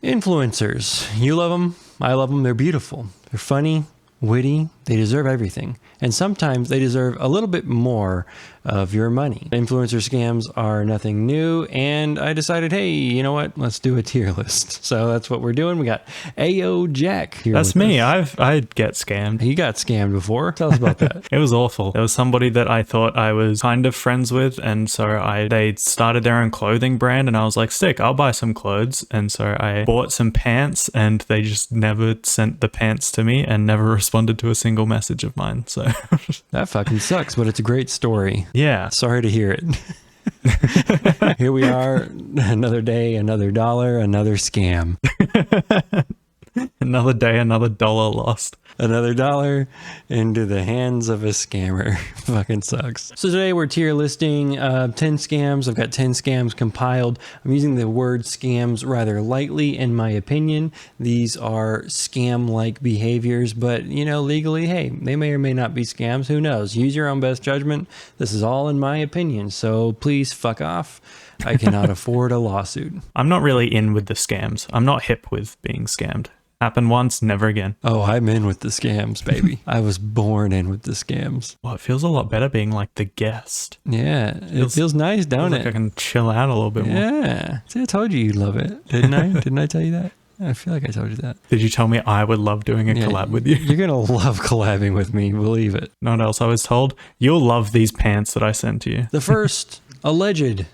Influencers. You love them. I love them. They're beautiful. They're funny, witty. They deserve everything. And sometimes they deserve a little bit more of your money. Influencer scams are nothing new. And I decided, hey, you know what? Let's do a tier list. So that's what we're doing. We got AO Jack here. That's me. I get scammed. He got scammed before. Tell us about that. It was awful. There was somebody that I thought I was kind of friends with. And so they started their own clothing brand. And I was like, sick, I'll buy some clothes. And so I bought some pants and they just never sent the pants to me and never responded to a single message of mine. So that fucking sucks, but it's a great story. Yeah. Sorry to hear it. Here we are, another day, another dollar, another scam. Another day, another dollar lost. Another dollar into the hands of a scammer. Fucking sucks. So today we're tier listing 10 scams. I've got 10 scams compiled. I'm using the word scams rather lightly in my opinion. These are scam-like behaviors, but you know, legally, hey, they may or may not be scams. Who knows? Use your own best judgment. This is all in my opinion, so please fuck off. I cannot afford a lawsuit. I'm not really in with the scams. I'm not hip with being scammed. Happened once, never again. Oh, I'm in with the scams, baby. I was born in with the scams. Well, it feels a lot better being like the guest. Yeah, it feels nice, don't it? Like I can chill out a little bit more. Yeah. See, I told you you'd love it, didn't I? Didn't I tell you that? I feel like I told you that. Did you tell me I would love doing a collab with you? You're going to love collabing with me, believe it. Not else I was told. You'll love these pants that I sent to you. The first alleged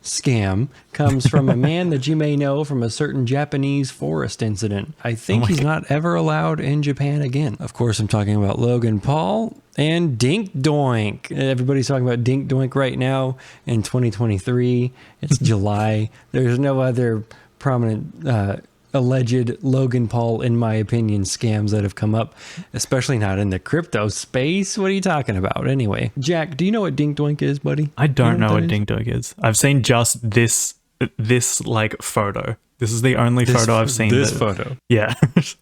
scam comes from a man that you may know from a certain Japanese forest incident. I think he's not ever allowed in Japan again. Of course, I'm talking about Logan Paul and Dink Doink. Everybody's talking about Dink Doink right now in 2023. It's July. There's no other prominent alleged Logan Paul, in my opinion, scams that have come up, especially not in the crypto space. What are you talking about? Anyway, Jack, do you know what Dink Doink is, buddy? I don't know what Dink Doink is. I've seen just this like photo. This is the only photo I've seen. This photo. Yeah.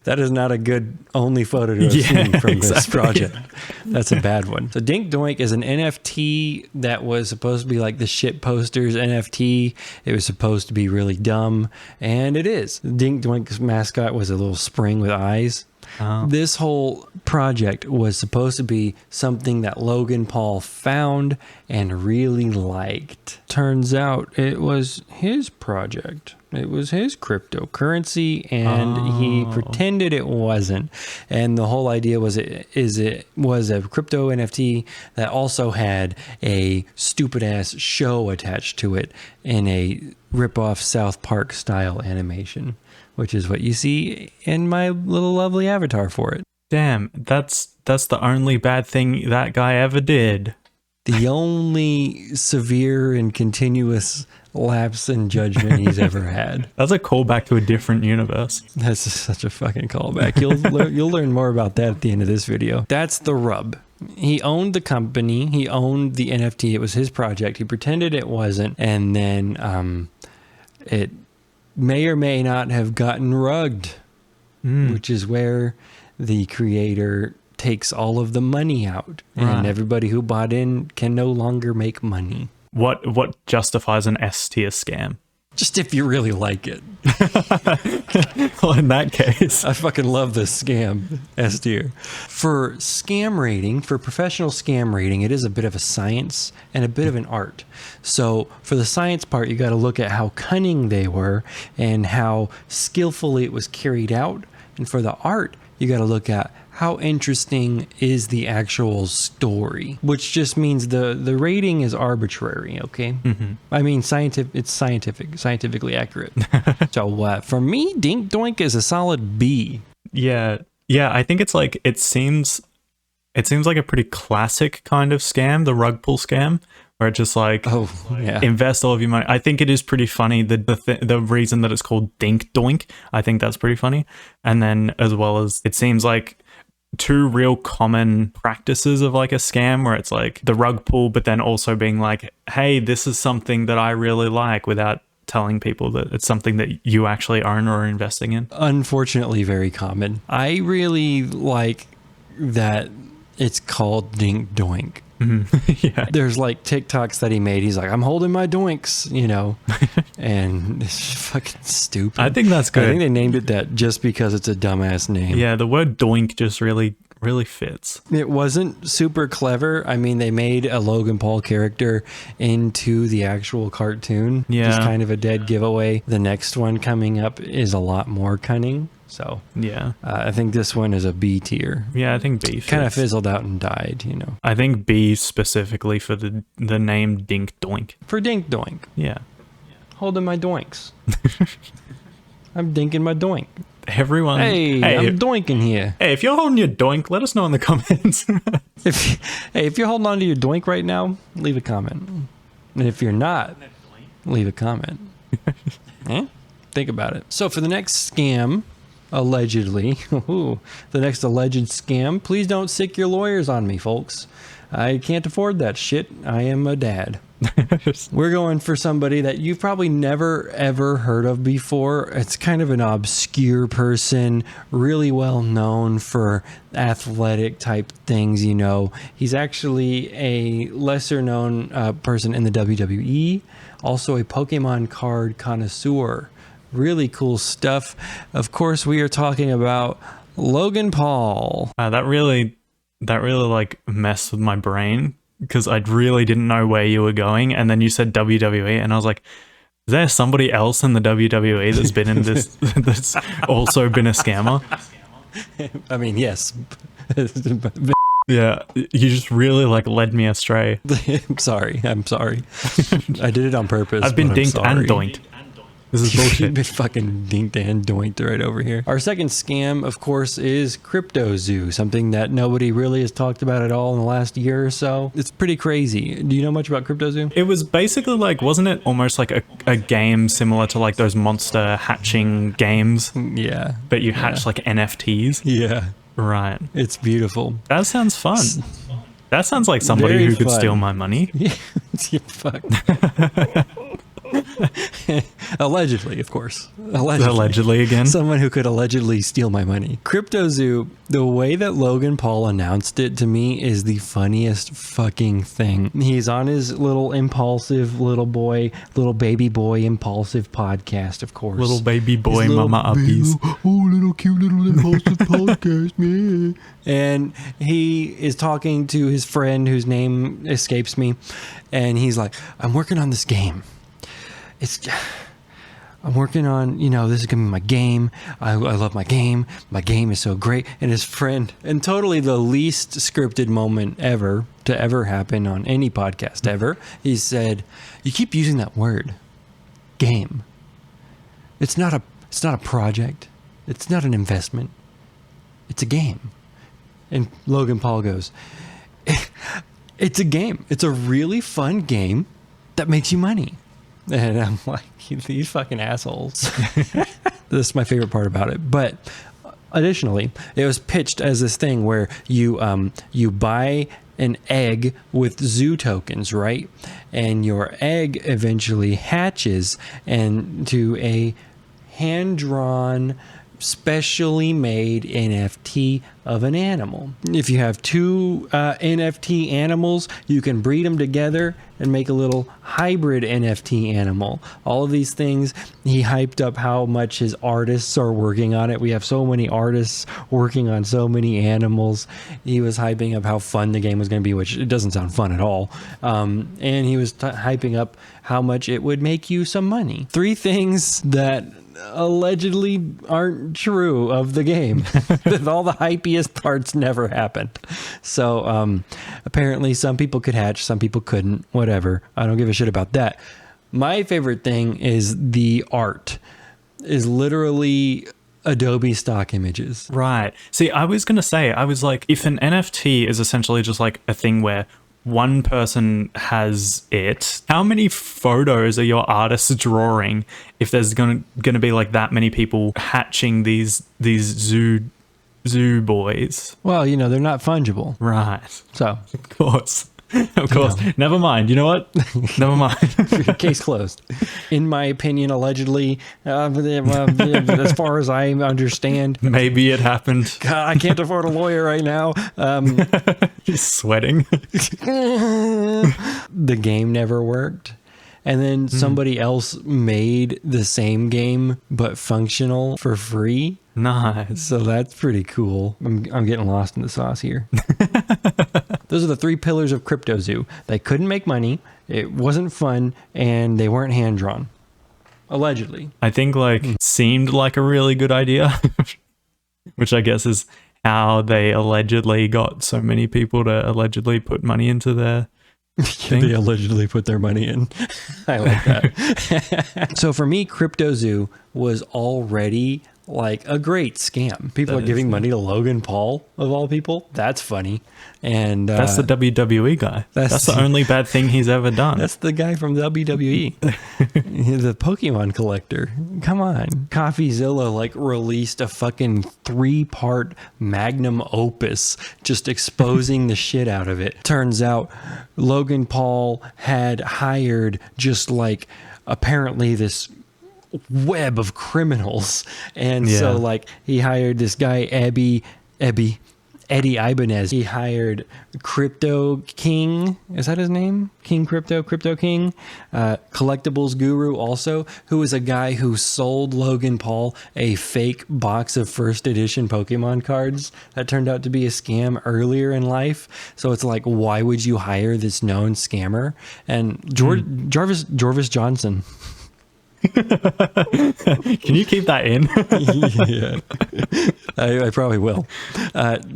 That is not a good only photo to have seen from this project. That's a bad one. So Dink Doink is an NFT that was supposed to be like the shit posters NFT. It was supposed to be really dumb, and it is. Dink Doink's mascot was a little spring with eyes. Oh. This whole project was supposed to be something that Logan Paul found and really liked. Turns out it was his project. It was his cryptocurrency, and he pretended it wasn't. And the whole idea was it was a crypto NFT that also had a stupid ass show attached to it in a rip-off South Park style animation, which is what you see in my little lovely avatar for it. Damn, that's the only bad thing that guy ever did. The only severe and continuous lapse in judgment he's ever had. That's a callback to a different universe. That's such a fucking callback. You'll learn more about that at the end of this video. That's the rub. He owned the company. He owned the NFT. It was his project. He pretended it wasn't. And then it may or may not have gotten rugged, which is where the creator takes all of the money out, and everybody who bought in can no longer make money. What justifies an S-tier scam? Just if you really like it. Well, in that case, I fucking love this scam, S tier. For scam rating, for professional scam rating, it is a bit of a science and a bit of an art. So for the science part, you got to look at how cunning they were and how skillfully it was carried out. And for the art, you got to look at how interesting is the actual story, which just means the rating is arbitrary, okay? Mm-hmm. I mean, it's scientifically accurate. So for me, Dink Doink is a solid B. Yeah, I think it's like, it seems like a pretty classic kind of scam, the rug pull scam, where it's just like, invest all of your money. I think it is pretty funny, the reason that it's called Dink Doink. I think that's pretty funny. And then as well as, it seems like two real common practices of like a scam where it's like the rug pull, but then also being like, hey, this is something that I really like, without telling people that it's something that you actually own or are investing in. Unfortunately, very common. I really like that it's called Dink Doink. Yeah. There's like TikToks that he made. He's like, I'm holding my doinks, you know, and it's fucking stupid. I think that's good. I think they named it that just because it's a dumbass name. Yeah, the word doink just really fits. It wasn't super clever. I mean, they made a Logan Paul character into the actual cartoon. Yeah. Just kind of a dead giveaway. The next one coming up is a lot more cunning. So yeah, I think this one is a B tier. Yeah, I think B kind of fizzled out and died, you know. I think B specifically for the name Dink Doink. For Dink Doink. Yeah. Holding my doinks. I'm dinking my doink. Everyone. Hey, I'm doinking here. Hey, if you're holding your doink, let us know in the comments. if you're holding on to your doink right now, leave a comment. And if you're not, leave a comment. Think about it. So for the next scam, allegedly, the next alleged scam, please don't sick your lawyers on me, folks. I can't afford that shit. I am a dad. We're going for somebody that you've probably never ever heard of before. It's kind of an obscure person, really well known for athletic type things, you know. He's actually a lesser known person in the WWE, also a Pokemon card connoisseur. Really cool stuff. Of course, we are talking about Logan Paul. That really like messed with my brain because I really didn't know where you were going, and then you said WWE, and I was like, "Is there somebody else in the WWE that's been in this that's also been a scammer?" I mean, yes. Yeah, you just really like led me astray. I'm sorry. I did it on purpose. I've been dinked and doinked. This is bullshit. You've been fucking dinked and doinked right over here. Our second scam, of course, is Crypto Zoo, something that nobody really has talked about at all in the last year or so. It's pretty crazy. Do you know much about Crypto Zoo? It was basically like, wasn't it almost like a game similar to like those monster hatching games? Yeah. But you hatch like NFTs? Yeah. Right. It's beautiful. That sounds fun. That sounds like somebody Very who could fun. steal my money. Yeah. Fuck. Allegedly, of course. Allegedly again. Someone who could allegedly steal my money. Crypto Zoo, the way that Logan Paul announced it to me is the funniest fucking thing. He's on his little impulsive little baby boy impulsive podcast, of course. Little baby boy mama uppies. Oh, little cute little impulsive podcast, man. And he is talking to his friend whose name escapes me. And he's like, I'm working on this game. I'm working on, this is going to be my game. I love my game. My game is so great. And his friend, and totally the least scripted moment ever to ever happen on any podcast ever, he said, you keep using that word, game. It's not a project. It's not an investment. It's a game. And Logan Paul goes, it's a game. It's a really fun game that makes you money. And I'm like, these fucking assholes. This is my favorite part about it. But additionally, it was pitched as this thing where you buy an egg with zoo tokens, right? And your egg eventually hatches into a hand-drawn, specially made NFT of an animal. If you have two NFT animals, you can breed them together and make a little hybrid NFT animal. All of these things, he hyped up how much his artists are working on it. We have so many artists working on so many animals. He was hyping up how fun the game was going to be, which it doesn't sound fun at all. And he was hyping up how much it would make you some money. 3 things that allegedly aren't true of the game. All the hypiest parts never happened. So apparently some people could hatch, some people couldn't. Whatever. I don't give a shit about that. My favorite thing is the art is literally Adobe stock images. Right. See, I was going to say, I was like, if an NFT is essentially just like a thing where one person has it, how many photos are your artists drawing if there's going to be like that many people hatching these zoo boys? Well, they're not fungible. Right. So, of course. Of course. Yeah. Never mind. You know what? Never mind. Case closed. In my opinion, allegedly, as far as I understand. Maybe it happened. God, I can't afford a lawyer right now. He's sweating. The game never worked. And then somebody else made the same game, but functional for free. Nice. So that's pretty cool. I'm getting lost in the sauce here. Those are the 3 pillars of CryptoZoo. They couldn't make money, it wasn't fun, and they weren't hand-drawn. Allegedly. I think seemed like a really good idea, which I guess is how they allegedly got so many people to allegedly put money into their thing. They allegedly put their money in. I like that. So for me, CryptoZoo was already like a great scam. People are giving money to Logan Paul, of all people. That's funny. And that's the WWE guy. That's the only bad thing he's ever done. That's the guy from WWE. The Pokemon collector. Come on. CoffeeZilla released a fucking 3-part magnum opus just exposing the shit out of it. Turns out Logan Paul had hired just apparently this web of criminals, and so he hired this guy Eddie Ibanez. He hired Crypto King, is that his name? Crypto King, collectibles guru also, who is a guy who sold Logan Paul a fake box of first edition Pokemon cards that turned out to be a scam earlier in life. So it's why would you hire this known scammer? And Jarvis Johnson. Can you keep that in? Yeah, I probably will.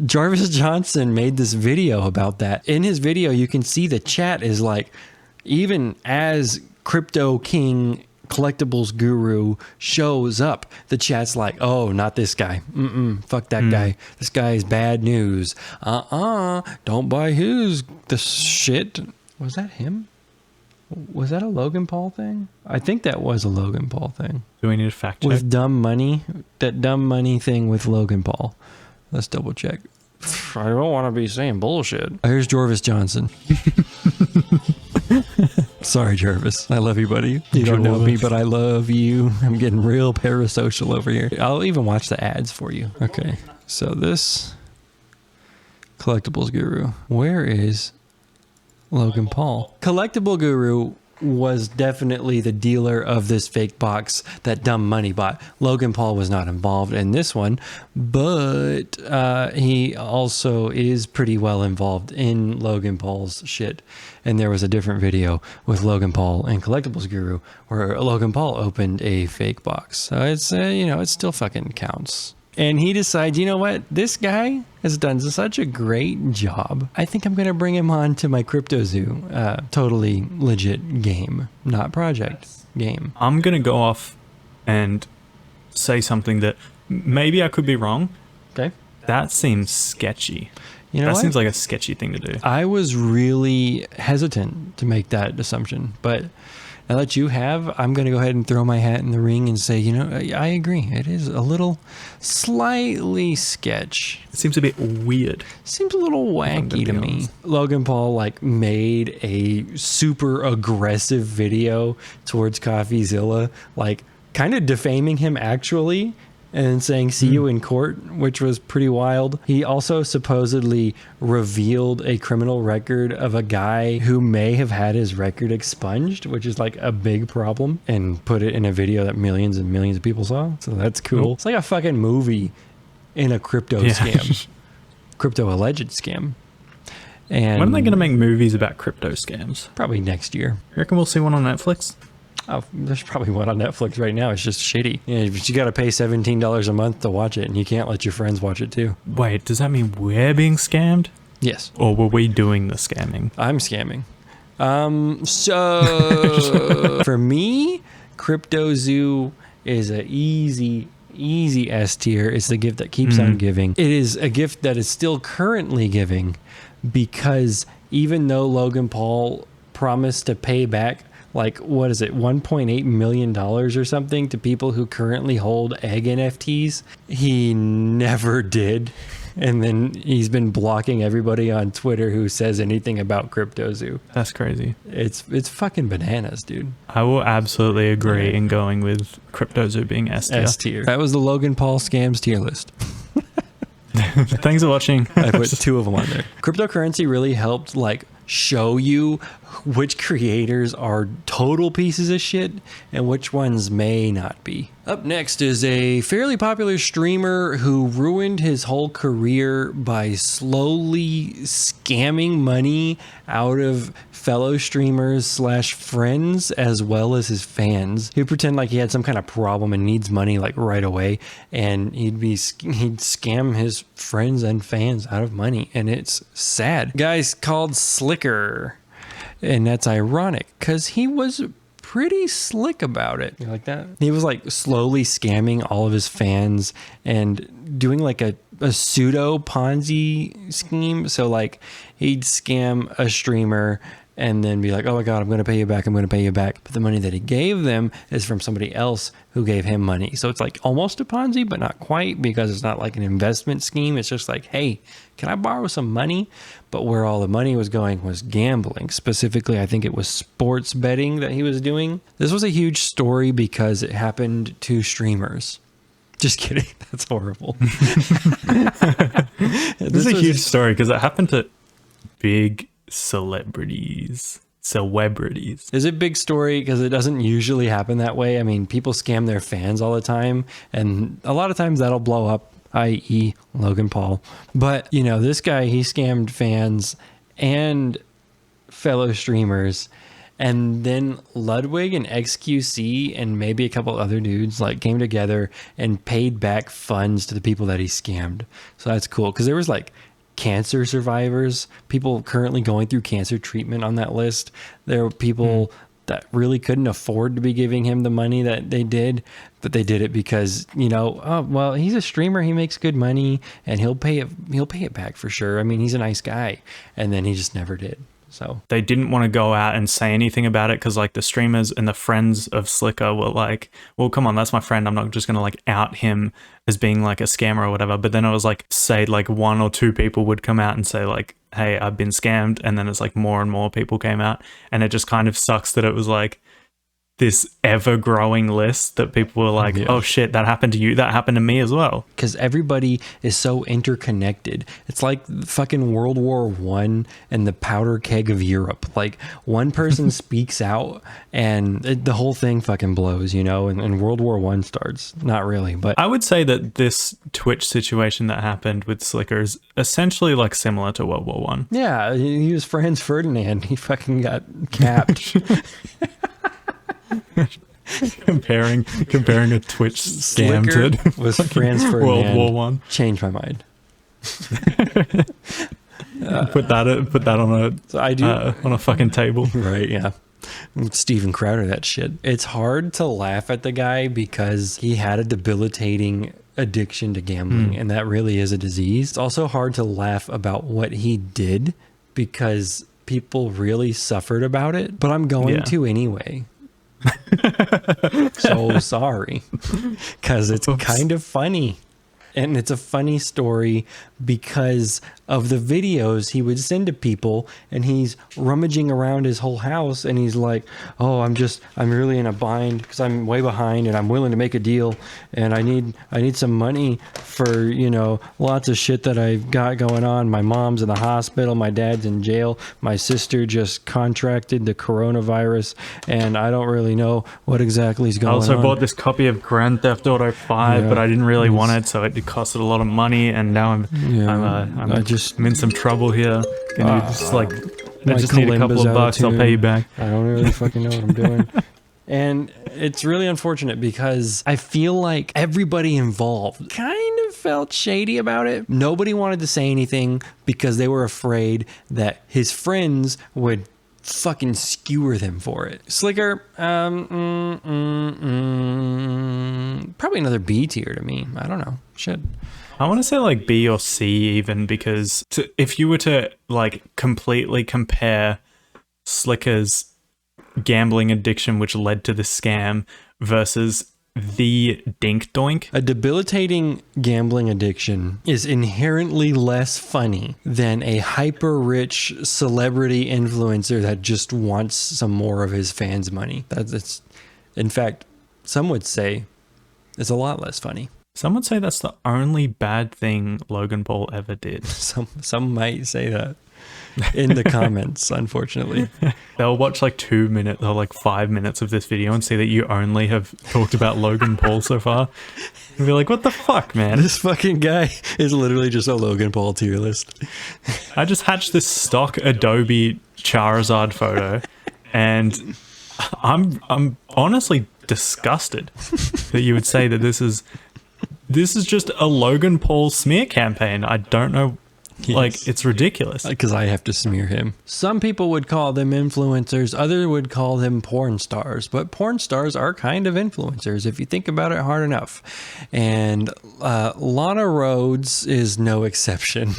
Jarvis Johnson made this video about that. In his video, you can see the chat is even as Crypto King collectibles guru shows up, the chat's oh, not this guy. Fuck that guy. This guy is bad news. Don't buy the shit. Was that him? Was that a Logan Paul thing? I think that was a Logan Paul thing. Do we need a fact check? With dumb money? That dumb money thing with Logan Paul. Let's double check. I don't want to be saying bullshit. Here's Jarvis Johnson. Sorry, Jarvis. I love you, buddy. You don't know me, but I love you. I'm getting real parasocial over here. I'll even watch the ads for you. Okay. So this collectibles guru. Where is Logan Paul? Collectible guru was definitely the dealer of this fake box that Dumb Money bought. Logan Paul was not involved in this one, but he also is pretty well involved in Logan Paul's shit. And there was a different video with Logan Paul and Collectibles Guru where Logan Paul opened a fake box. So it's, it still fucking counts. And he decides, you know what? This guy has done such a great job. I think I'm going to bring him on to my CryptoZoo. Totally legit game, not project game. I'm going to go off and say something that maybe I could be wrong. Okay. That seems sketchy. That seems like a sketchy thing to do. I was really hesitant to make that assumption, but now that you have, I'm going to go ahead and throw my hat in the ring and say, I agree. It is a little slightly sketch. It seems a bit weird. Seems a little wacky to me. Logan Paul made a super aggressive video towards CoffeeZilla, kind of defaming him actually, and saying, see you in court, which was pretty wild. He also supposedly revealed a criminal record of a guy who may have had his record expunged, which is a big problem, and put it in a video that millions and millions of people saw. So that's cool. It's like a fucking movie in a crypto scam. Crypto alleged scam. And when are they going to make movies about crypto scams? Probably next year. You reckon we'll see one on Netflix? Oh, there's probably one on Netflix right now. It's just shitty. But you got to pay $17 a month to watch it, and you can't let your friends watch it too. Wait, does that mean we're being scammed? Yes. Or were we doing the scamming? I'm scamming. So for me, CryptoZoo is a easy S tier. It's the gift that keeps on giving. It is a gift that is still currently giving, because even though Logan Paul promised to pay back what is it, $1.8 million or something to people who currently hold egg NFTs, he never did. And then he's been blocking everybody on Twitter who says anything about CryptoZoo. That's crazy. It's fucking bananas, dude. I will absolutely agree in going with CryptoZoo being S tier. S tier. That was the Logan Paul scams tier list. Thanks for watching. I put 2 of them on there. Cryptocurrency really helped like show you which creators are total pieces of shit and which ones may not be. Up next is a fairly popular streamer who ruined his whole career by slowly scamming money out of fellow streamers / friends as well as his fans. He'd pretend like he had some kind of problem and needs money like right away, and he'd scam his friends and fans out of money, and it's sad. Guy's called Sliker, and that's ironic because he was pretty slick about it. You like that? He was like slowly scamming all of his fans and doing like a pseudo Ponzi scheme. So like he'd scam a streamer and then be like, oh my God, I'm going to pay you back. I'm going to pay you back. But the money that he gave them is from somebody else who gave him money. So it's like almost a Ponzi, but not quite, because it's not like an investment scheme. It's just like, hey, can I borrow some money? But where all the money was going was gambling. Specifically, I think it was sports betting that he was doing. This was a huge story because it happened to streamers. Just kidding. That's horrible. This is a huge story because it happened to big celebrities. Is it big story because it doesn't usually happen that way? I mean, people scam their fans all the time, and a lot of times that'll blow up, i.e. Logan Paul. But, you know, this guy, he scammed fans and fellow streamers, and then Ludwig and XQC and maybe a couple other dudes like came together and paid back funds to the people that he scammed. So that's cool, because there was like cancer survivors, people currently going through cancer treatment on that list. There were people that really couldn't afford to be giving him the money that they did, but they did it because, you know, oh, well, he's a streamer, he makes good money, and he'll pay it back for sure. I mean, he's a nice guy. And then he just never did. So they didn't want to go out and say anything about it because like the streamers and the friends of Sliker were like, well, come on, that's my friend. I'm not just going to like out him as being like a scammer or whatever. But then it was like, say like 1 or 2 people would come out and say like, hey, I've been scammed. And then it's like more and more people came out. And it just kind of sucks that it was like this ever-growing list that people were like, oh shit, that happened to you, that happened to me as well. Because everybody is so interconnected. It's like fucking World War I and the powder keg of Europe. Like one person speaks out and the whole thing fucking blows, you know, and World War I starts. Not really, but I would say that this Twitch situation that happened with Sliker is essentially like similar to World War I. Yeah, he was Franz Ferdinand. He fucking got capped. comparing a Twitch scam Sliker to was Franz Ferdinand. World War I. Changed my mind. Put that on a fucking table. Right, yeah. Steven Crowder, that shit. It's hard to laugh at the guy because he had a debilitating addiction to gambling, and that really is a disease. It's also hard to laugh about what he did because people really suffered about it, but I'm going to anyway. So sorry, because it's kind of funny, and it's a funny story because of the videos he would send to people, and he's rummaging around his whole house and he's like, oh, I'm really in a bind because I'm way behind and I'm willing to make a deal and I need some money for, you know, lots of shit that I've got going on. My mom's in the hospital, my dad's in jail, my sister just contracted the coronavirus, and I don't really know what exactly is going on. I also bought this copy of Grand Theft Auto 5, but I didn't really want it, so it costed a lot of money, and now I'm in some trouble here. Can you just like, I just need a couple of bucks, I'll pay you back. I don't really fucking know what I'm doing. And it's really unfortunate because I feel like everybody involved kind of felt shady about it. Nobody wanted to say anything because they were afraid that his friends would fucking skewer them for it. Sliker, probably another B tier to me. I don't know. Shit. I want to say like B or C even, because if you were to like completely compare Sliker's gambling addiction, which led to the scam, versus the dink doink. A debilitating gambling addiction is inherently less funny than a hyper-rich celebrity influencer that just wants some more of his fans' money. That's, in fact, some would say it's a lot less funny. Some would say that's the only bad thing Logan Paul ever did. Some might say that in the comments, unfortunately. They'll watch like 2 minutes or like 5 minutes of this video and see that you only have talked about Logan Paul so far. And be like, what the fuck, man? This fucking guy is literally just a Logan Paul tier list. I just hatched this stock Adobe Charizard photo, and I'm honestly disgusted that you would say that this is just a Logan Paul smear campaign. I don't know. Yes. Like, it's ridiculous. Because I have to smear him. Some people would call them influencers. Others would call them porn stars. But porn stars are kind of influencers if you think about it hard enough. And Lana Rhoades is no exception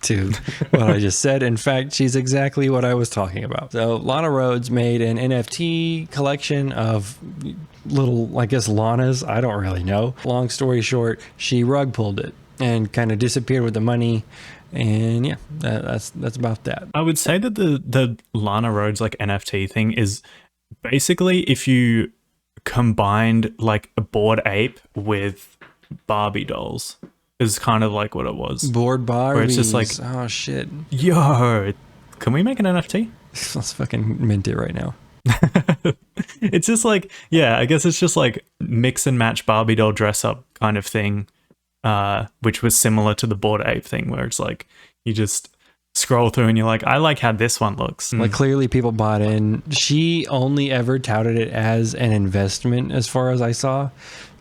to what I just said. In fact, she's exactly what I was talking about. So Lana Rhoades made an NFT collection of little, I guess, Lanas. I don't really know. Long story short, she rug pulled it and kind of disappeared with the money. And yeah, that's about that. I would say that the Lana Rhoades like NFT thing is basically if you combined like a Bored Ape with Barbie dolls is kind of like what it was. Bored Barbies. Where it's just like, oh shit. Yo, can we make an NFT? Let's fucking mint it right now. It's just like, yeah, I guess it's just like mix and match Barbie doll dress up kind of thing. Which was similar to the Bored Ape thing, where it's like you just scroll through and you're like, I like how this one looks. Like clearly people bought in. She only ever touted it as an investment as far as I saw.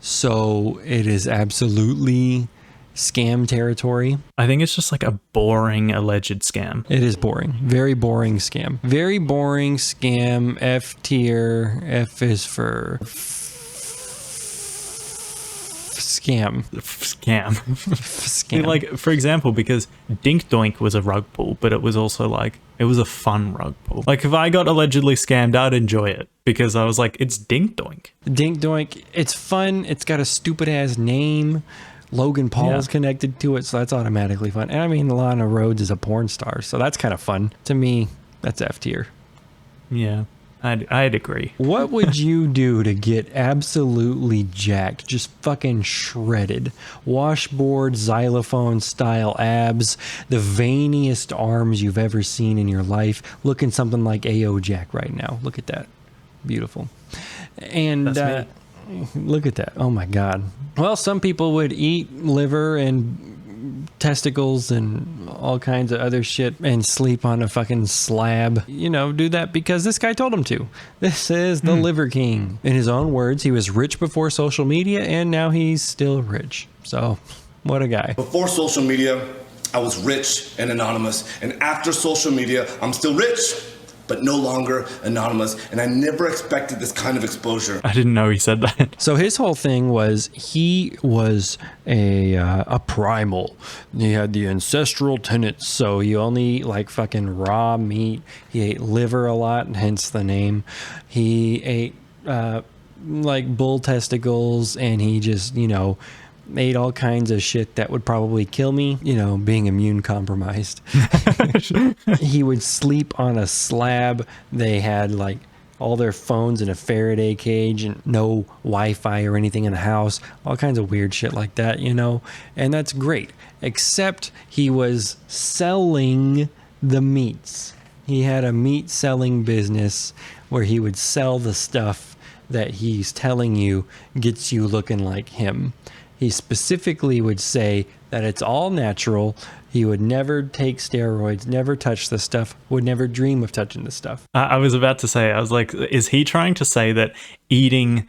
So it is absolutely scam territory. I think it's just like a boring alleged scam. It is boring. Very boring scam. Very boring scam. F tier. F is for scam. Like, for example, because Dink Doink was a rug pull, but it was also like, it was a fun rug pull. Like, if I got allegedly scammed, I'd enjoy it because I was like, it's Dink Doink. Dink Doink, it's fun. It's got a stupid ass name. Logan Paul's connected to it, so that's automatically fun. And I mean, Lana Rhoades is a porn star, so that's kind of fun. To me, that's F tier. Yeah. I'd agree. What would you do to get absolutely jacked, just fucking shredded? Washboard, xylophone style abs, the veiniest arms you've ever seen in your life, looking something like A.O. Jack right now. Look at that. Beautiful. And look at that. Oh my God. Well, some people would eat liver and testicles and all kinds of other shit and sleep on a fucking slab, do that because this guy told him to. This is the Liver King. In his own words, he was rich before social media and now he's still rich. So what a guy. Before social media, I was rich and anonymous, and after social media, I'm still rich but no longer anonymous, and I never expected this kind of exposure. I didn't know he said that. So his whole thing was he was a primal. He had the ancestral tenets, so he only like fucking raw meat. He ate liver a lot, hence the name. He ate like bull testicles, and he just, ate all kinds of shit that would probably kill me, being immune compromised. He would sleep on a slab. They had like all their phones in a Faraday cage and no Wi-Fi or anything in the house, all kinds of weird shit like that, and that's great, except he was selling the meats. He had a meat selling business where he would sell the stuff that he's telling you gets you looking like him. He specifically would say that it's all natural. He would never take steroids, never touch the stuff, would never dream of touching the stuff. I was about to say, I was like, is he trying to say that eating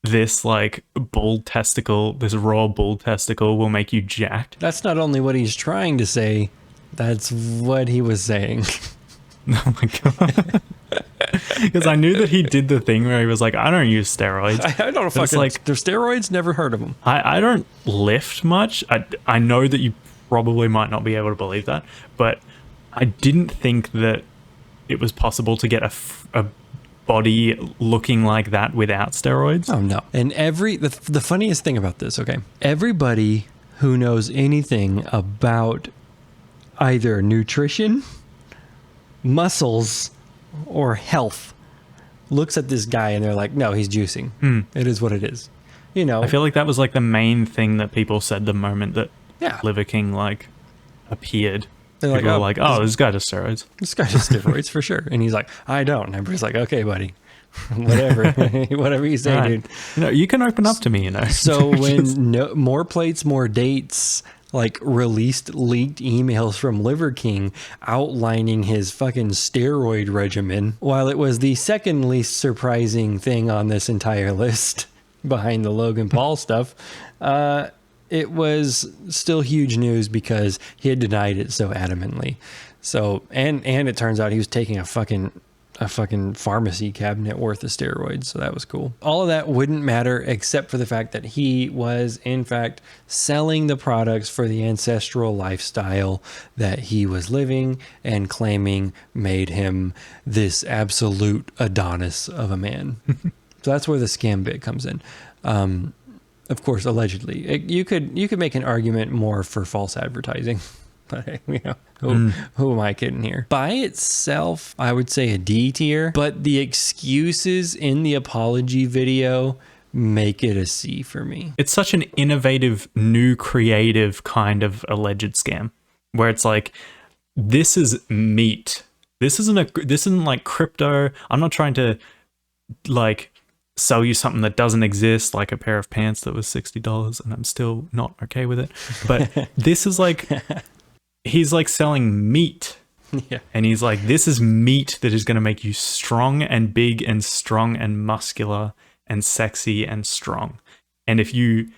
this like bull testicle, this raw bull testicle will make you jacked? That's not only what he's trying to say, that's what he was saying. Oh my God. Because I knew that he did the thing where he was like, I don't use steroids. I don't fucking like there's steroids, never heard of them. I don't lift much. I know that you probably might not be able to believe that, but I didn't think that it was possible to get a body looking like that without steroids. Oh no. And the funniest thing about this, okay, everybody who knows anything about either nutrition, muscles, or health looks at this guy and they're like, no, he's juicing. It is what it is. You know, I feel like that was like the main thing that people said the moment that Liver King like appeared. They're people were like, oh, this guy does steroids. This guy does steroids for sure. And he's like, I don't. And everybody's like, okay, buddy. Whatever. Whatever you say, Right. dude. You know, you can open up to me, you know. So when More Plates, More Dates like released leaked emails from Liver King outlining his fucking steroid regimen, while it was the second least surprising thing on this entire list behind the Logan Paul stuff, it was still huge news because he had denied it so adamantly. So and it turns out he was taking a fucking pharmacy cabinet worth of steroids, so that was cool. All of that wouldn't matter except for the fact that he was in fact selling the products for the ancestral lifestyle that he was living and claiming made him this absolute Adonis of a man. So that's where the scam bit comes in. Of course, allegedly. You could make an argument more for false advertising. But you know, who am I kidding here? By itself, I would say a D tier, but the excuses in the apology video make it a C for me. It's such an innovative, new, creative kind of alleged scam where it's like, this is meat. This isn't like crypto. I'm not trying to like sell you something that doesn't exist, like a pair of pants that was $60, and I'm still not okay with it. But this is like, he's like selling meat. Yeah. And he's like, this is meat that is going to make you strong and big and strong and muscular and sexy and strong. And if you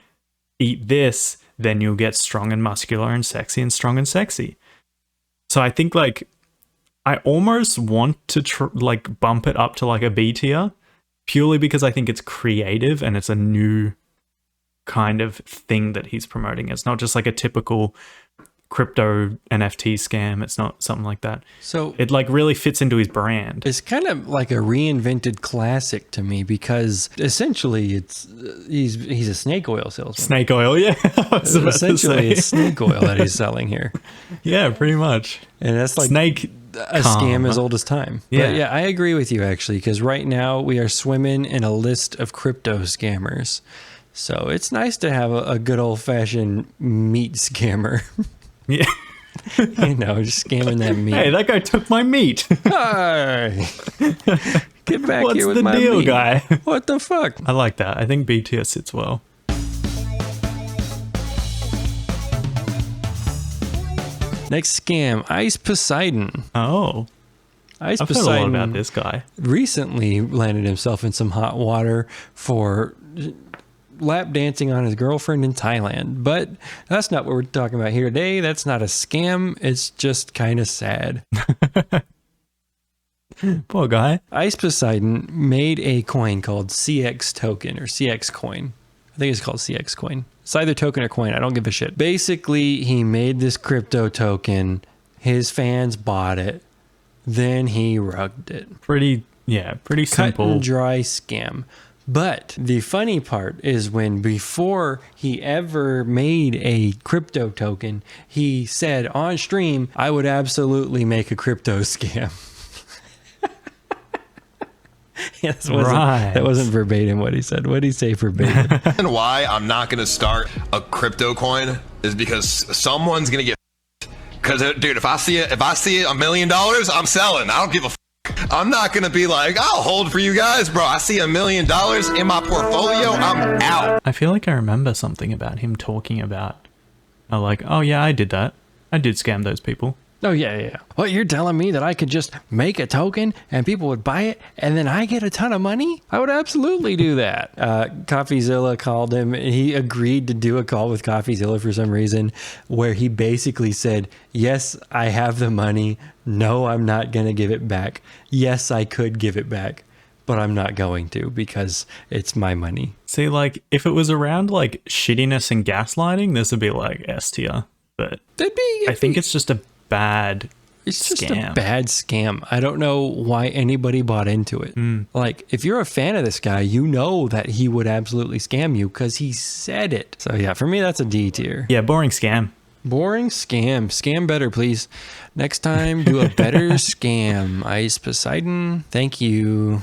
eat this, then you'll get strong and muscular and sexy and strong and sexy. So I think like, I almost want to like bump it up to like a B tier purely because I think it's creative and it's a new kind of thing that he's promoting. It's not just like a typical crypto NFT scam. It's not something like that. So it like really fits into his brand. It's kind of like a reinvented classic to me because essentially it's he's a snake oil salesman. Snake oil, yeah. Essentially, it's snake oil that he's selling here. Yeah, pretty much. And that's like snake a scam as old as time. Yeah. But yeah, I agree with you actually because right now we are swimming in a list of crypto scammers. So it's nice to have a good old fashioned meat scammer. Yeah. You know, just scamming that meat. Hey, that guy took my meat. Hi. Get back What's here with the my deal, meat. guy? What the fuck? I like that. I think B tier sits well. Next scam, Ice Poseidon. Oh. Ice I've Poseidon heard a lot about this guy. recently landed himself in some hot water for lap dancing on his girlfriend in Thailand. But that's not what we're talking about here today. That's not a scam. It's just kind of sad. Poor guy. Ice Poseidon made a coin called CX token or CX coin. I think it's called CX coin. It's either token or coin. I don't give a shit. Basically, he made this crypto token. His fans bought it. Then he rugged it. Pretty simple. Cut and dry scam. But the funny part is when before he ever made a crypto token, he said on stream, I would absolutely make a crypto scam. Yes, that wasn't verbatim what he said. What did he say verbatim? And why I'm not going to start a crypto coin is because someone's going to get because dude, if I see $1 million, I'm selling. I don't give a I'm not going to be like, I'll hold for you guys, bro. I see $1 million in my portfolio, I'm out. I feel like I remember something about him talking about like, oh yeah, I did that. I did scam those people. Oh, yeah. What, you're telling me that I could just make a token and people would buy it and then I get a ton of money? I would absolutely do that. CoffeeZilla called him. He agreed to do a call with CoffeeZilla for some reason where he basically said, yes, I have the money. No, I'm not going to give it back. Yes, I could give it back, but I'm not going to because it's my money. See, like, if it was around, like, shittiness and gaslighting, this would be, like, S tier. But I think it's just a bad It's just scam. a bad scam. I don't know why anybody bought into it. Like, if you're a fan of this guy, you know that he would absolutely scam you because he said it. So yeah, for me, that's a D tier. Yeah, boring scam. Boring scam. Scam better, please. Next time, do a better scam. Ice Poseidon, thank you.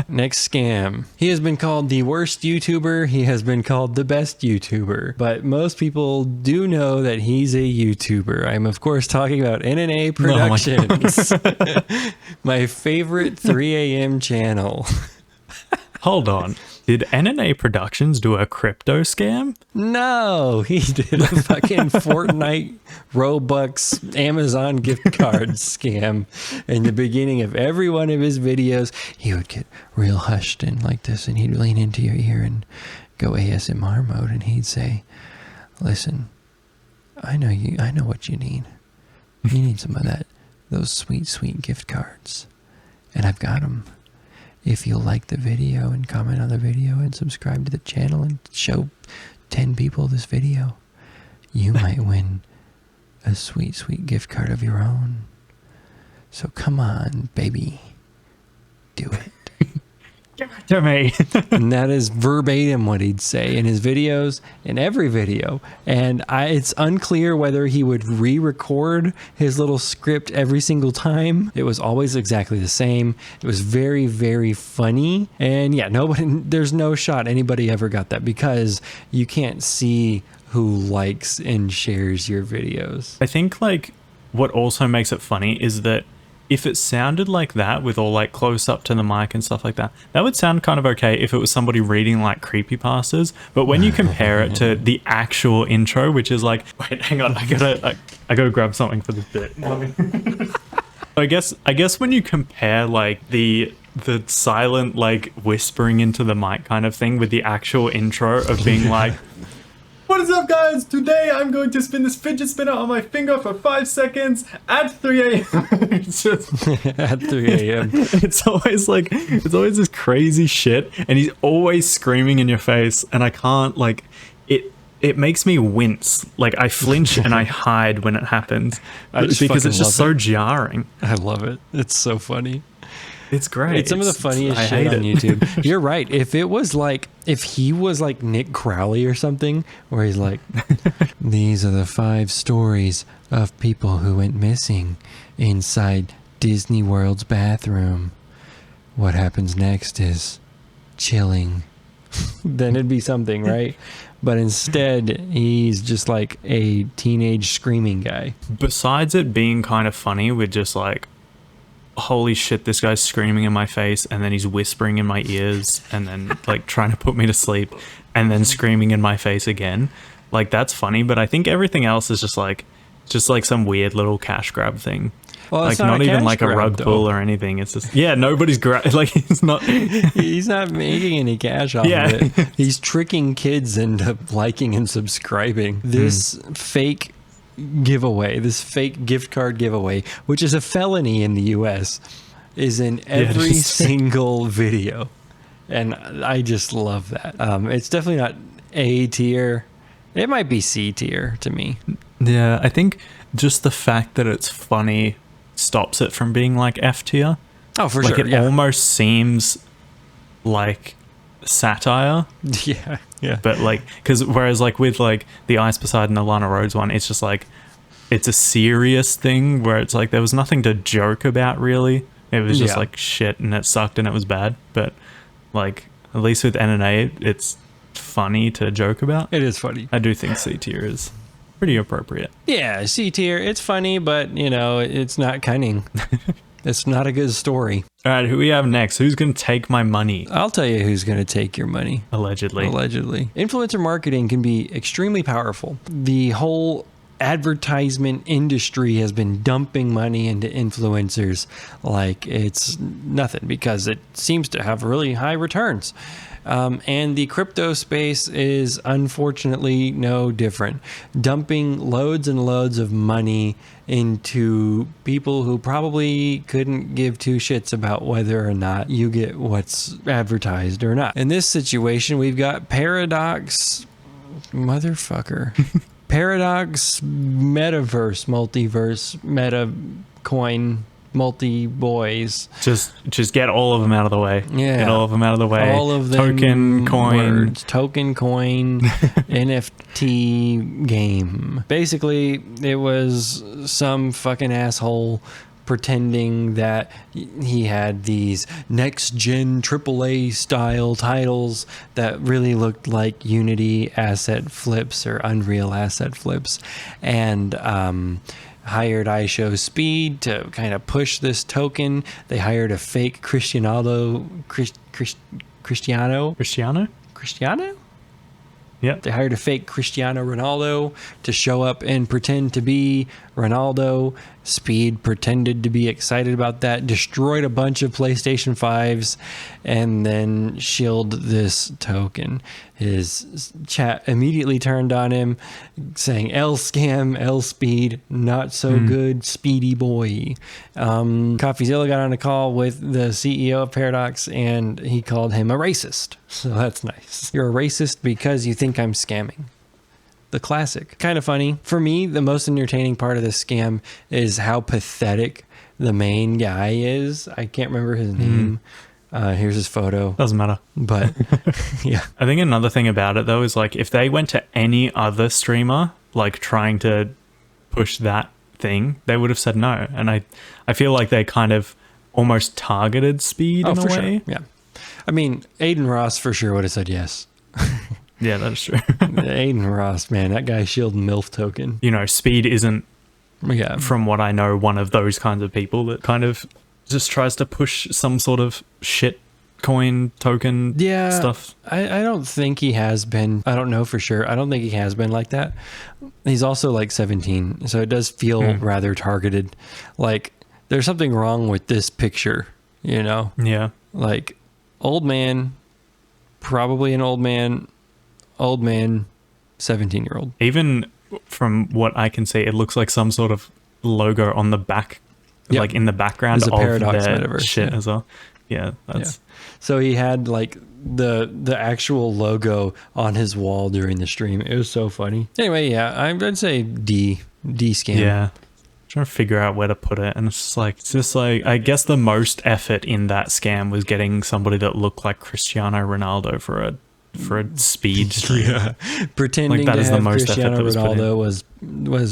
Next scam. He has been called the worst YouTuber. He has been called the best YouTuber. But most people do know that he's a YouTuber. I'm, of course, talking about NNA Productions. My favorite 3 a.m. channel. Hold on. Did NNA Productions do a crypto scam? No, he did a fucking Fortnite, Robux, Amazon gift cards scam. In the beginning of every one of his videos, he would get real hushed and like this, and he'd lean into your ear and go ASMR mode, and he'd say, "Listen, I know what you need. You need some of those sweet, sweet gift cards, and I've got them. If you'll like the video and comment on the video and subscribe to the channel and show 10 people this video, you might win a sweet, sweet gift card of your own. So come on, baby. Do it." Give it to me. And that is verbatim what he'd say in his videos, in every video. And it's unclear whether he would re-record his little script every single time. It was always exactly the same. It was very, very funny. And yeah, there's no shot anybody ever got that because you can't see who likes and shares your videos. I think like what also makes it funny is that if it sounded like that with all like close up to the mic and stuff like that, that would sound kind of okay if it was somebody reading like creepypastas. But when you compare it to the actual intro, which is like, wait, hang on, I gotta grab something for this bit. I guess when you compare like the silent like whispering into the mic kind of thing with the actual intro of being like, "What is up, guys? Today I'm going to spin this fidget spinner on my finger for 5 seconds at 3 a.m. It's just At 3 a.m. it's always this crazy shit, and he's always screaming in your face, and I can't like it. It makes me wince. Like I flinch and I hide when it happens because it's just so jarring. I love it. It's so funny. It's great. It's some of the funniest shit on YouTube. You're right. If he was like Nick Crowley or something, where he's like, "These are the 5 stories of people who went missing inside Disney World's bathroom. What happens next is chilling." Then it'd be something, right? But instead, he's just like a teenage screaming guy. Besides it being kind of funny with just like, holy shit, this guy's screaming in my face, and then he's whispering in my ears, and then like trying to put me to sleep, and then screaming in my face again. Like that's funny, but I think everything else is just like some weird little cash grab thing. Well, like it's not even like a rug though. pull or anything. It's just nobody's like he's not He's not making any cash off of it. He's tricking kids into liking and subscribing. This fake giveaway, this fake gift card giveaway, which is a felony in the US, is in every single video, and I just love that. It's definitely not A tier. It might be C tier to me. Yeah, I think just the fact that it's funny stops it from being like F tier. Oh, for like sure. It almost seems like satire. Yeah. But like, whereas like with like the Ice Poseidon and the Lana Rhodes one, it's just like it's a serious thing where it's like there was nothing to joke about really. It was just like shit and it sucked and it was bad. But like at least with NNA, it's funny to joke about. It is funny. I do think C tier is pretty appropriate. Yeah, C tier. It's funny, but it's not cunning. It's not a good story. All right, who we have next? Who's going to take my money? I'll tell you who's going to take your money. Allegedly. Influencer marketing can be extremely powerful. The whole advertisement industry has been dumping money into influencers like it's nothing because it seems to have really high returns. And the crypto space is unfortunately no different. Dumping loads and loads of money into people who probably couldn't give 2 shits about whether or not you get what's advertised or not. In this situation, we've got Paradox motherfucker. Paradox Metaverse, Multiverse, Meta Coin, Multi Boys. Just get all of them out of the way. Yeah. Get all of them out of the way. All of them. Token, coin. Words. Token, coin, NFT game. Basically, it was some fucking asshole pretending that he had these next gen AAA style titles that really looked like Unity asset flips or Unreal asset flips, and hired iShowSpeed to kind of push this token. They hired a fake Cristiano. Yep. They hired a fake Cristiano Ronaldo to show up and pretend to be Ronaldo. Speed pretended to be excited about that, destroyed a bunch of PlayStation 5s, and then shilled this token. His chat immediately turned on him, saying, L scam, L speed, not so good, speedy boy. CoffeeZilla got on a call with the CEO of Paradox, and he called him a racist. So that's nice. You're a racist because you think I'm scamming. The classic. Kind of funny. For me, the most entertaining part of this scam is how pathetic the main guy is. I can't remember his name. Here's his photo. Doesn't matter. But yeah. I think another thing about it though is like if they went to any other streamer like trying to push that thing, they would have said no. And I feel like they kind of almost targeted Speed in a way. Sure. Yeah. I mean, Aiden Ross for sure would have said yes. Yeah, that is true. Aiden Ross, man, that guy shielded MILF token. You know, Speed isn't, Yeah. from what I know, one of those kinds of people that kind of just tries to push some sort of shit coin token stuff. I don't think he has been. I don't know for sure. I don't think he has been like that. He's also like 17, so it does feel rather targeted. Like there's something wrong with this picture, you know? Yeah. Like old man, probably an old man, 17-year-old. Even from what I can see, it looks like some sort of logo on the back, like in the background of Paradox their metaverse, shit as well. Yeah, that's... So he had like the actual logo on his wall during the stream. It was so funny. Anyway, yeah, I'd say D scam. Yeah. Trying to figure out where to put it, and it's just like I guess the most effort in that scam was getting somebody that looked like Cristiano Ronaldo for a speed stream. Yeah. Pretending like, to have Cristiano Ronaldo was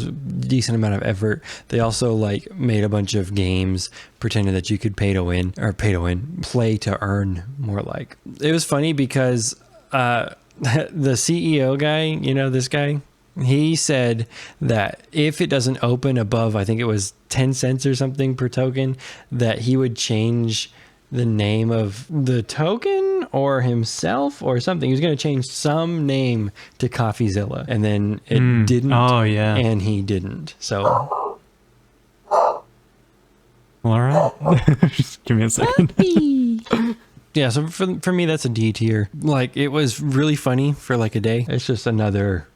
decent amount of effort. They also like made a bunch of games pretending that you could play to earn, more like. It was funny because the CEO guy, you know, this guy, he said that if it doesn't open above, I think it was 10 cents or something per token, that he would change the name of the token or himself or something. He was going to change some name to CoffeeZilla, and then it didn't. Oh, yeah. And he didn't. So. Well, all right. Just give me a second. Yeah, so for me, that's a D tier. Like, it was really funny for like a day. It's just another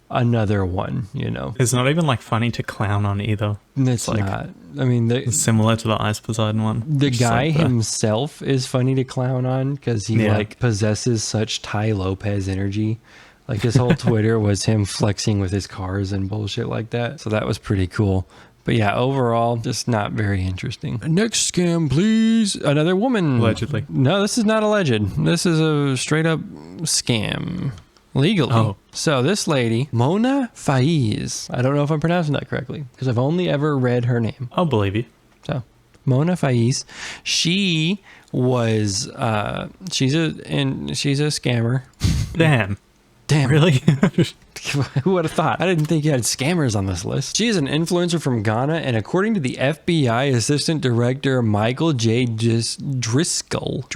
one, you know. It's not even like funny to clown on either. It's like, not. I mean, it's similar to the Ice Poseidon one. The guy himself is funny to clown on because he like possesses such Ty Lopez energy. Like his whole Twitter was him flexing with his cars and bullshit like that. So that was pretty cool. But yeah, overall, just not very interesting. Next scam, please. Another woman. Allegedly. No, this is not alleged. This is a straight up scam. Legally. Oh. So this lady, Mona Faiz, I don't know if I'm pronouncing that correctly because I've only ever read her name. I'll believe you. So Mona Faiz, she was, she's a scammer. Damn. Really? Who would have thought? I didn't think you had scammers on this list. She is an influencer from Ghana, and according to the FBI Assistant Director Michael J. Driscoll,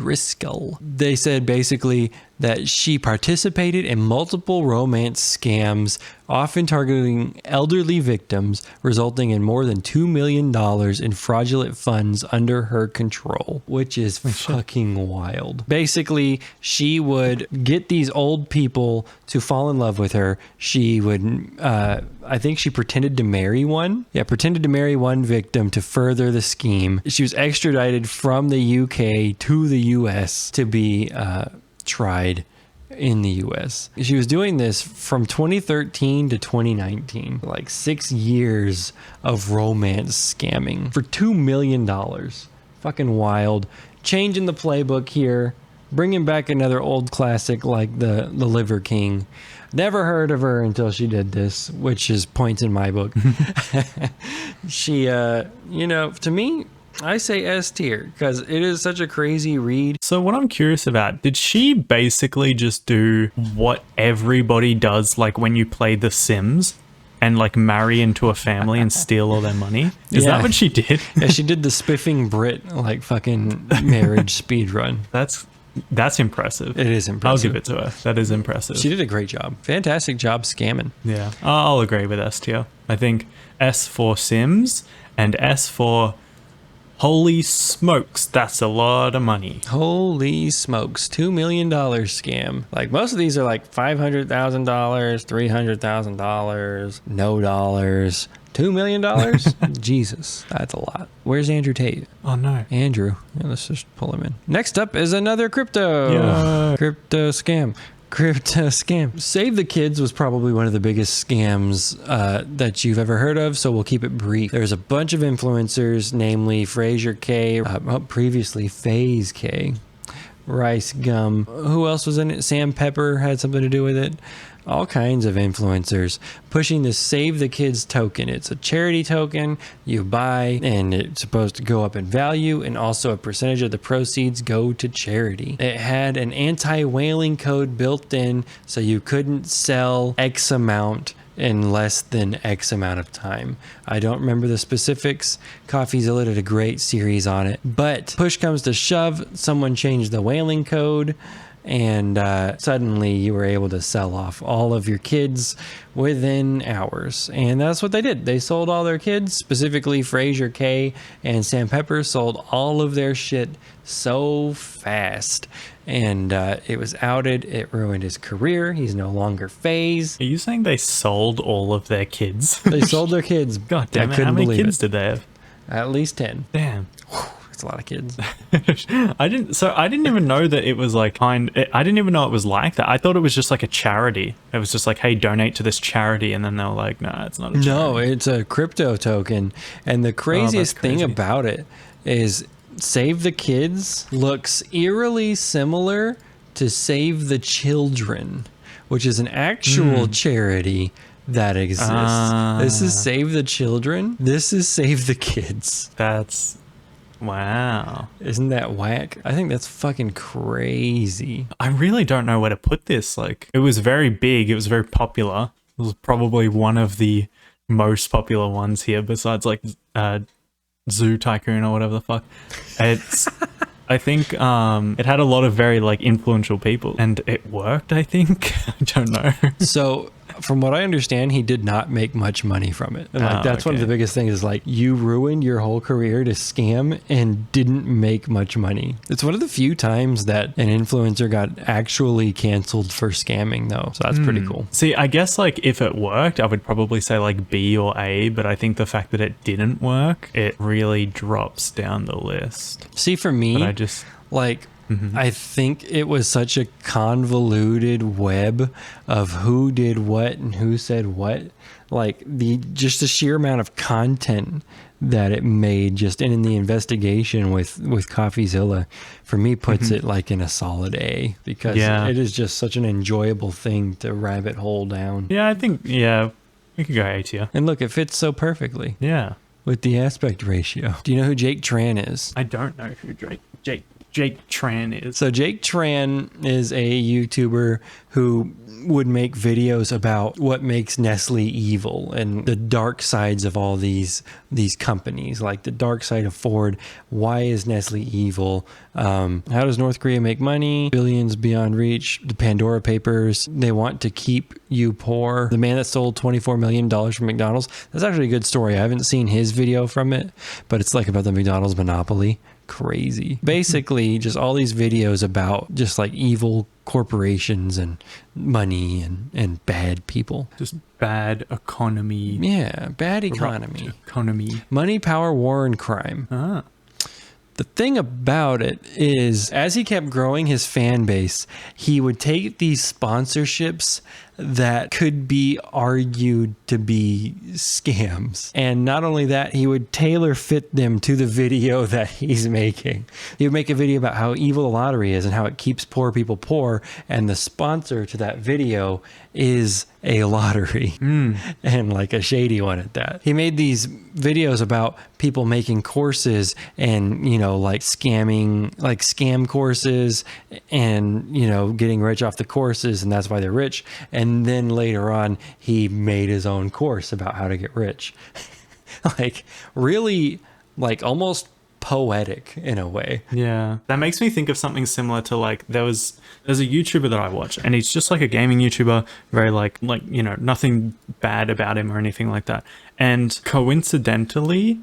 they said basically that she participated in multiple romance scams, often targeting elderly victims, resulting in more than $2 million in fraudulent funds under her control, which is fucking wild. Basically, she would get these old people to fall in love with her. She would, I think she pretended to marry one. Yeah, pretended to marry one victim to further the scheme. She was extradited from the UK to the US to be tried in the US. She was doing this from 2013 to 2019, like 6 years of romance scamming for $2 million. Fucking wild. Changing the playbook here, bringing back another old classic like the Liver King. Never heard of her until she did this, which is points in my book. She, you know, to me, I say S tier because it is such a crazy read. So what I'm curious about, did she basically just do what everybody does, like when you play The Sims and like marry into a family and steal all their money? Is that what she did? Yeah, she did the spiffing Brit like fucking marriage speed run. That's impressive. It is impressive. I'll give it to her. That is impressive. She did a great job. Fantastic job scamming. Yeah, I'll agree with S tier. I think S for Sims and S for holy smokes, that's a lot of money. Holy smokes, $2 million scam. Like most of these are like $500,000, $300,000, no dollars. $2 million? Jesus, that's a lot. Where's Andrew Tate? Oh no. Andrew. Yeah, let's just pull him in. Next up is another crypto. Yeah. Crypto scam. Crypto scam. Save the Kids was probably one of the biggest scams that you've ever heard of, so we'll keep it brief. There's a bunch of influencers, namely Fraser K, previously FaZe K, Rice Gum. Who else was in it? Sam Pepper had something to do with it. All kinds of influencers pushing the Save the Kids token. It's a charity token you buy and it's supposed to go up in value, and also a percentage of the proceeds go to charity. It had an anti-whaling code built in, so you couldn't sell X amount in less than X amount of time. I don't remember the specifics. CoffeeZilla did a great series on it, but push comes to shove, someone changed the whaling code, and suddenly you were able to sell off all of your kids within hours. And that's what they did. They sold all their kids, specifically Fraser K and Sam Pepper sold all of their shit so fast. And it was outed. It ruined his career. He's no longer FaZe. Are you saying they sold all of their kids? They sold their kids. God damn it. How many kids did they have? At least 10. Damn. That's a lot of kids. I didn't even know that it was like I didn't even know it was like that. I thought it was just like a charity. It was just like, hey, donate to this charity, and then they were like, nah, it's not a charity. No, it's a crypto token. And the craziest thing about it is Save the Kids looks eerily similar to Save the Children, which is an actual charity that exists. This is Save the Children. This is Save the Kids. That's wow. Isn't that whack? I think that's fucking crazy. I really don't know where to put this. Like, it was very big. It was very popular. It was probably one of the most popular ones here, besides like Zoo Tycoon or whatever the fuck. It's I think it had a lot of very like influential people, and it worked, I think. I don't know. So from what I understand, he did not make much money from it. And like that's one of the biggest things is like you ruined your whole career to scam and didn't make much money. It's one of the few times that an influencer got actually canceled for scamming though. So that's pretty cool. See, I guess like if it worked, I would probably say like B or A, but I think the fact that it didn't work, it really drops down the list. See, for me, but I just like I think it was such a convoluted web of who did what and who said what. Like just the sheer amount of content that it made just in the investigation with CoffeeZilla, for me, puts it like in a solid A, because it is just such an enjoyable thing to rabbit hole down. Yeah, I think, we could go A tier. And look, it fits so perfectly. Yeah. With the aspect ratio. Do you know who Jake Tran is? I don't know who Jake Tran is. So Jake Tran is a YouTuber who would make videos about what makes Nestle evil and the dark sides of all these companies, like the dark side of Ford. Why is Nestle evil? How does North Korea make money? Billions beyond reach. The Pandora Papers. They want to keep you poor. The man that sold $24 million from McDonald's. That's actually a good story. I haven't seen his video from it, but it's like about the McDonald's monopoly. Crazy. Basically, just all these videos about just like evil corporations and money and bad people. Just bad economy. Yeah, bad economy. Economy. Money, power, war, and crime. The thing about it is, as he kept growing his fan base, he would take these sponsorships that could be argued to be scams. And not only that, he would tailor fit them to the video that he's making. He would make a video about how evil the lottery is and how it keeps poor people poor, and the sponsor to that video is a lottery, and like a shady one at that. He made these videos about people making courses and, you know, like scamming, like scam courses, and, you know, getting rich off the courses, and that's why they're rich. And then later on, he made his own course about how to get rich. Like, really, like, almost poetic in a way. Yeah, that makes me think of something similar to, like, there's a YouTuber that I watch, and he's just like a gaming YouTuber, very like you know, nothing bad about him or anything like that. And coincidentally,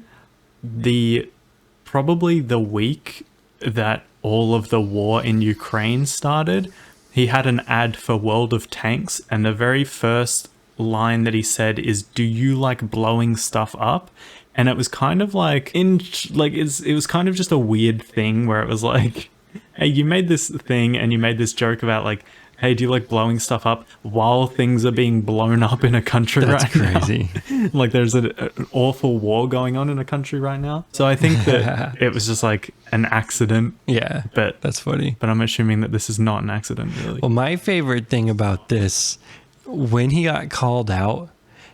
probably the week that all of the war in Ukraine started, he had an ad for World of Tanks, and the very first line that he said is, "Do you like blowing stuff up?" And it was kind of like, it was kind of just a weird thing where it was like, hey, you made this thing and you made this joke about like, hey, do you like blowing stuff up while things are being blown up in a country right now? That's crazy. Like, there's an awful war going on in a country right now. So I think that it was just like an accident. Yeah, but that's funny. But I'm assuming that this is not an accident, really. Well, my favorite thing about this, when he got called out,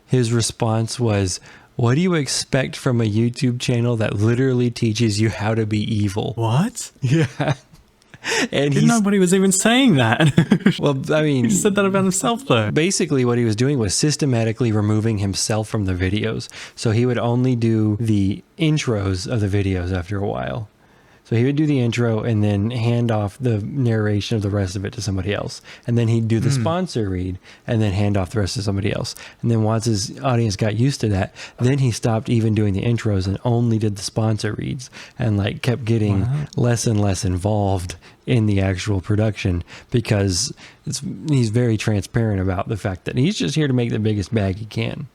his response was, "What do you expect from a YouTube channel that literally teaches you how to be evil?" What? Yeah. And didn't know what he was even saying that. Well, I mean, he said that about himself, though. Basically, what he was doing was systematically removing himself from the videos. So he would only do the intros of the videos after a while. So he would do the intro and then hand off the narration of the rest of it to somebody else. And then he'd do the sponsor read and then hand off the rest to somebody else. And then once his audience got used to that, then he stopped even doing the intros and only did the sponsor reads, and like kept getting less and less involved in the actual production, because he's very transparent about the fact that he's just here to make the biggest bag he can.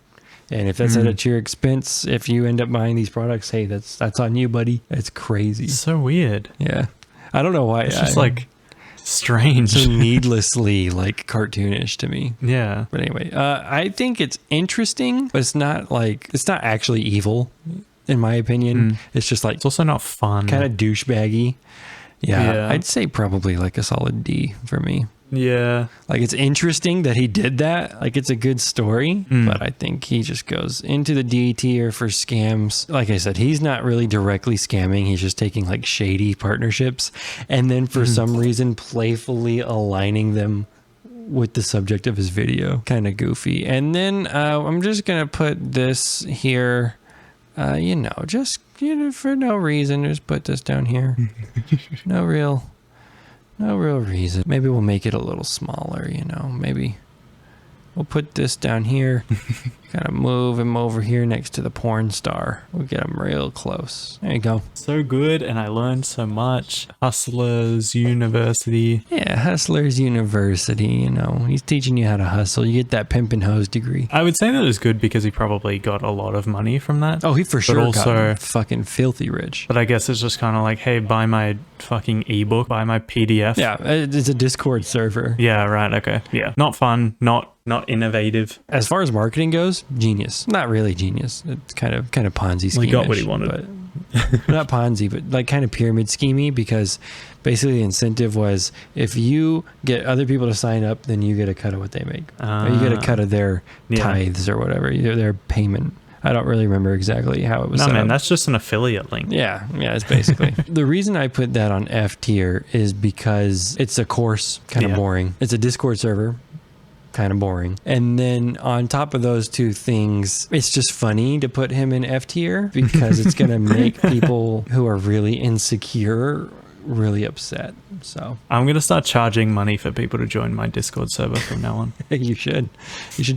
And if that's at your expense, if you end up buying these products, hey, that's on you, buddy. It's crazy. It's so weird. Yeah. I don't know why. It's just like strange. So needlessly like cartoonish to me. Yeah. But anyway, I think it's interesting, but it's not actually evil, in my opinion. It's just like, it's also not fun. Kind of douchebaggy. Yeah. I'd say probably like a solid D for me. Yeah. Like, it's interesting that he did that. Like, it's a good story, but I think he just goes into the D tier for scams. Like I said, he's not really directly scamming. He's just taking like shady partnerships and then for some reason playfully aligning them with the subject of his video. Kind of goofy. And then I'm just going to put this here, just for no reason. Just put this down here. No real reason. Maybe we'll make it a little smaller, maybe we'll put this down here, kind of move him over here next to the porn star. We'll get him real close. There you go. So good, and I learned so much. Hustlers University. Yeah, Hustlers University, he's teaching you how to hustle. You get that pimp and hose degree. I would say that is good because he probably got a lot of money from that. Oh, he for sure got fucking filthy rich. But I guess it's just kind of like, hey, buy my fucking ebook, buy my PDF. Yeah, it's a Discord server. Yeah, right, okay. Yeah, not fun, not innovative. As far as marketing goes, genius. Not really genius. It's kind of Ponzi scheme. He got what he wanted. But not Ponzi, but like kind of pyramid schemey, because basically the incentive was if you get other people to sign up, then you get a cut of what they make. Or you get a cut of their tithes or whatever, their payment. I don't really remember exactly how it was set up. That's just an affiliate link. Yeah, it's basically. The reason I put that on F tier is because it's a course, kind of boring. It's a Discord server, kind of boring. And then on top of those two things, it's just funny to put him in F tier because it's going to make people who are really insecure really upset. So I'm going to start charging money for people to join my Discord server from now on. You should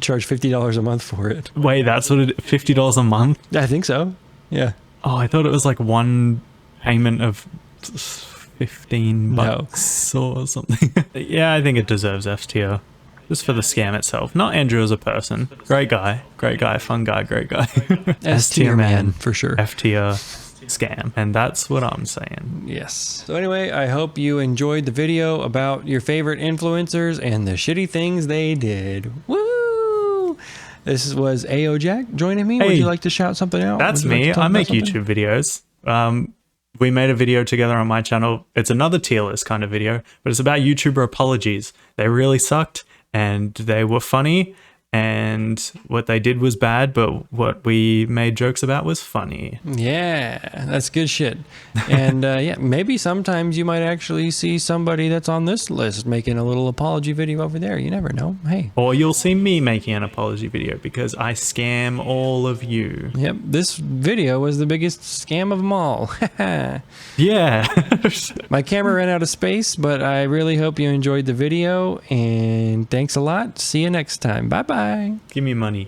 charge $50 a month for it. Wait, that's what $50 a month? I think so. Yeah. Oh, I thought it was like one payment of $15 or something. Yeah, I think it deserves F tier. Just for the scam itself. Not Andrew as a person. Great guy, fun guy, great guy. S tier man, for sure. F tier. scam. And that's what I'm saying. Yes. So anyway, I hope you enjoyed the video about your favorite influencers and the shitty things they did. Woo! This was AO Jack joining me. Hey, would you like to shout something out? That's me. I make YouTube videos. We made a video together on my channel. It's another tier list kind of video, but it's about YouTuber apologies. They really sucked and they were funny. And what they did was bad, but what we made jokes about was funny. Yeah, that's good shit. And yeah, maybe sometimes you might actually see somebody that's on this list making a little apology video over there. You never know. Hey. Or you'll see me making an apology video because I scam all of you. Yep, this video was the biggest scam of them all. Yeah. My camera ran out of space, but I really hope you enjoyed the video. And thanks a lot. See you next time. Bye-bye. Give me money.